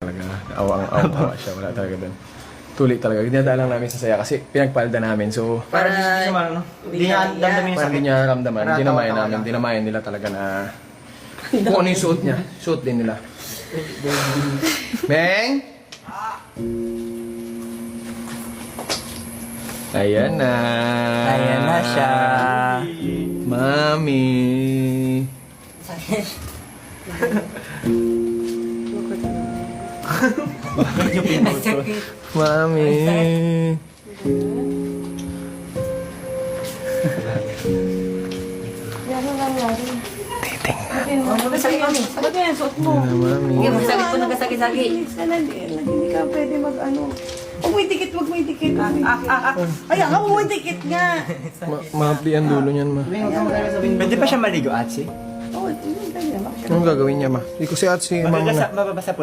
Talaga, awa siya. Wala talaga doon. Tuli talaga. Dinadaan lang namin sa saya kasi pinagpalda namin. So, Para hindi niya damdamin yung parang sakit. hindi niya ramdaman. Para Dinamayan tawa-tawa namin. lang. Dinamayan nila talaga na kung ano yung suot niya. Suot din nila. Meng! Ayan na. Ayan na siya. Mami. Medyo pinutol. Mami. Ano nangyari? Ano ba sakit kami? Ba't yan? Suot mo. Ayan na, mami. Hindi, masakit po, nagkasakit-sakit. Please ka na, hindi ka pwede mag-ano. Huwag may dikit, huwag may dikit. Ay, huwag may dikit nga. Mahapdi ang dulo niyan, ma. Pwede pa siya maligo, Atsi? Oo, hindi pwede naman. Anong gagawin niya, ma? Hindi ko si Atsi, mama na. Mababasa po.